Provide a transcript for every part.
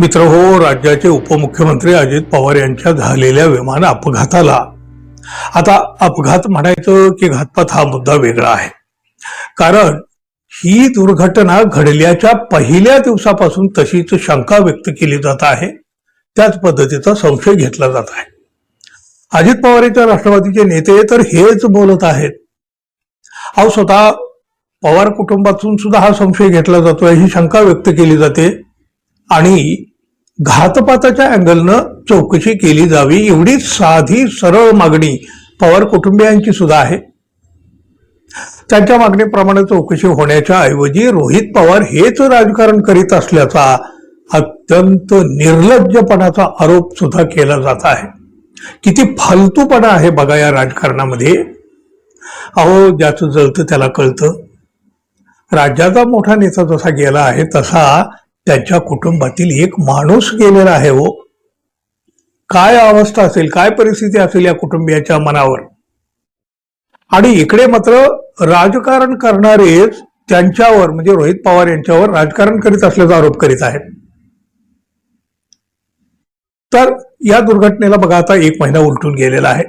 मित्र हो, राज्याचे उपमुख्यमंत्री अजित पवार यांच्या झालेल्या विमान अपघाताला आता अपघात म्हणायचं की घातपात हा मुद्दा वेगळा आहे. कारण ही दुर्घटना घडल्याच्या पहिल्या दिवसापासून तशीच शंका व्यक्त केली जात आहे, त्याच पद्धतीचा संशय घेतला जात आहे. अजित पवार यांच्या राष्ट्रवादीचे नेते तर हेच बोलत आहेत. अहो, स्वतः पवार कुटुंबातून सुद्धा हा संशय घेतला जातोय, ही शंका व्यक्त केली जाते आणि घातपाताच्या अँगलनं चौकशी केली जावी एवढी साधी सरळ मागणी पवार कुटुंबियांची सुद्धा आहे. त्यांच्या मागणीप्रमाणे चौकशी होण्याच्या ऐवजी रोहित पवार हेच राजकारण करीत असल्याचा अत्यंत निर्लज्जपणाचा आरोप सुद्धा केला जात आहे. किती फालतूपणा आहे बघा या राजकारणामध्ये. अहो, ज्याचं जळतं त्याला कळतं. राज्याचा मोठा नेता जसा गेला आहे तसा त्यांच्या कुटुंबातील एक माणूस गेलेला आहे. हो, काय अवस्था असेल, काय परिस्थिती असेल या कुटुंबियाच्या मनावर. आणि इकडे मात्र राजकारण करणारेच त्यांच्यावर म्हणजे रोहित पवार यांच्यावर राजकारण करीत असल्याचा आरोप करीत आहेत. तर या दुर्घटनेला बघा आता 1 महिना उलटून गेलेला आहे.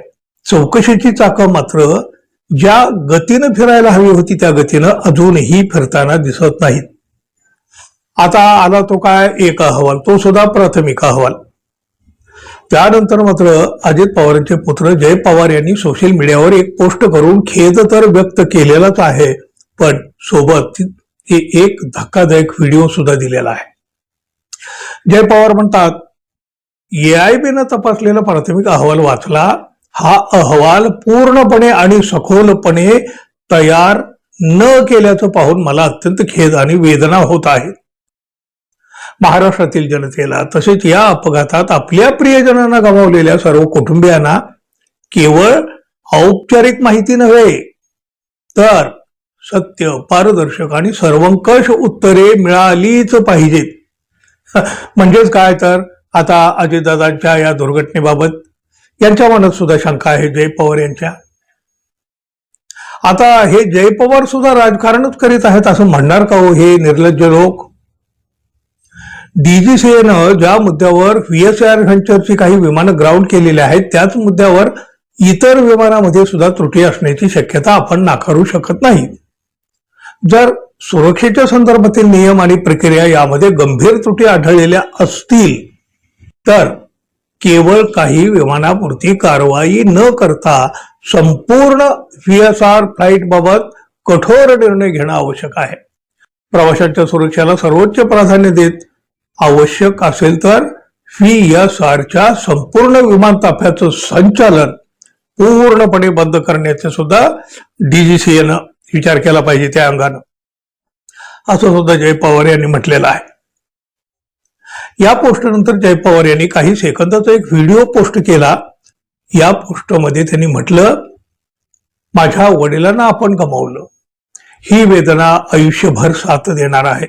चौकशीची चाकं मात्र ज्या गतीनं फिरायला हवी होती त्या गतीनं अजूनही फिरताना दिसत नाहीत. आता आला तो काय एक अहवाल, तो सुद्धा प्राथमिक अहवाल. त्यानंतर मात्र अजित पवारांचे पुत्र जय पवार यांनी सोशल मीडियावर एक पोस्ट करून खेद तर व्यक्त केलेलाच आहे, पण सोबत एक धक्कादायक व्हिडिओ सुद्धा दिलेला आहे. जय पवार म्हणतात, एआयबीनं तपासलेला प्राथमिक अहवाल वाचला. हा अहवाल पूर्णपणे आणि सखोलपणे तयार न केल्याचं पाहून मला अत्यंत खेद आणि वेदना होत आहे. महाराष्ट्रातील जनतेला तसेच या अपघातात आपल्या प्रियजनांना गमावलेल्या सर्व कुटुंबियांना केवळ औपचारिक माहिती नव्हे तर सत्य, पारदर्शक आणि सर्वंकष उत्तरे मिळालीच पाहिजेत. म्हणजेच काय तर आता अजितदादांच्या या दुर्घटनेबाबत यांच्या मनात सुद्धा शंका आहे जय पवार यांच्या. आता हे जय पवार सुद्धा राजकारणच करीत आहेत असं म्हणणार का हो हे निर्लज्ज लोक? डीजीसीएनं ज्या मुद्द्यावर व्हीएसआर व्हेंचरची काही विमानं ग्राउंड केलेली आहेत त्याच मुद्द्यावर इतर विमानामध्ये सुद्धा त्रुटी असण्याची शक्यता आपण नाकारू शकत नाही. जर सुरक्षेच्या संदर्भातील नियम आणि प्रक्रिया यामध्ये गंभीर त्रुटी आढळलेल्या असतील तर केवळ काही विमानापुरती कारवाई न करता संपूर्ण व्हीएसआर फ्लाईट बाबत कठोर निर्णय घेणं आवश्यक आहे. प्रवाशांच्या सुरक्षेला सर्वोच्च प्राधान्य देत आवश्यक असेल तर व्हीएसआरच्या संपूर्ण विमान ताफ्याचं संचालन पूर्णपणे बंद करण्याचे सुद्धा डीजीसीएनं विचार केला पाहिजे त्या अंगानं, असं सुद्धा जय पवार यांनी म्हटलेलं आहे. या पोस्टनंतर जय पवार यांनी काही सेकंदाचा एक व्हिडिओ पोस्ट केला. या पोस्टमध्ये त्यांनी म्हटलं, माझ्या वडिलांना आपण गमावलं, ही वेदना आयुष्यभर साथ देणार आहे.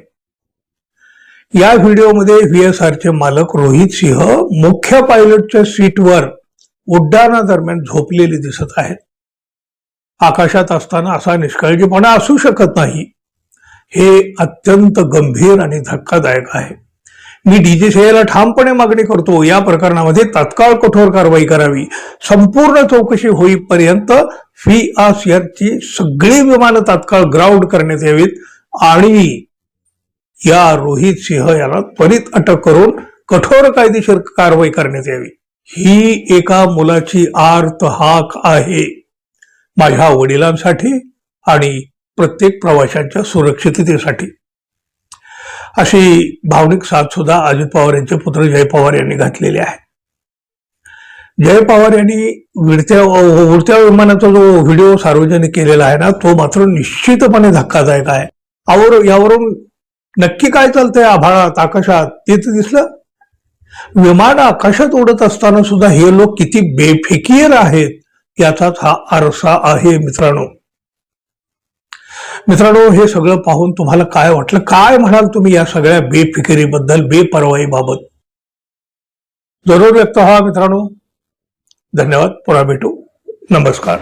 या व्हिडिओमध्ये व्हीएसआरचे मालक रोहित सिंह मुख्य पायलटच्या सीटवर उड्डाणादरम्यान झोपलेले दिसत आहेत. आकाशात असताना असा निष्काळजीपणा असू शकत नाही. हे अत्यंत गंभीर आणि धक्कादायक आहे. मी डीजीसीएला ठामपणे मागणी करतो, या प्रकरणामध्ये तात्काळ कठोर कारवाई करावी. संपूर्ण चौकशी होईपर्यंत व्हीएसआरची सगळी विमानं तात्काळ ग्राउंड करण्यात यावीत आणि या रोहित सिंह याला त्वरित अटक करून कठोर कायदेशीर कारवाई करण्यात यावी. ही एका मुलाची आर्त हाक आहे माझ्या वडिलांसाठी आणि प्रत्येक प्रवाशांच्या सुरक्षिततेसाठी. अशी भावनिक साथ सुद्धा अजित पवार यांचे पुत्र जय पवार यांनी घातलेली आहे. जय पवार यांनी उडत्या विमानाचा जो व्हिडिओ सार्वजनिक केलेला आहे ना, तो मात्र निश्चितपणे धक्कादायक आहे. यावरून नक्की काय चालतंय आभाळात, आकाशात तेच दिसलं. विमान आकाशात उडत असताना सुद्धा हे लोक किती बेफिकीर आहेत याचाच हा आरसा आहे. मित्रांनो, हे सगळं पाहून तुम्हाला काय वाटलं, काय म्हणाल तुम्ही या सगळ्या बेफिकिरीबद्दल, बेपर्वाईबाबत? जरूर व्यक्त व्हा मित्रांनो. धन्यवाद. पुन्हा भेटू. नमस्कार.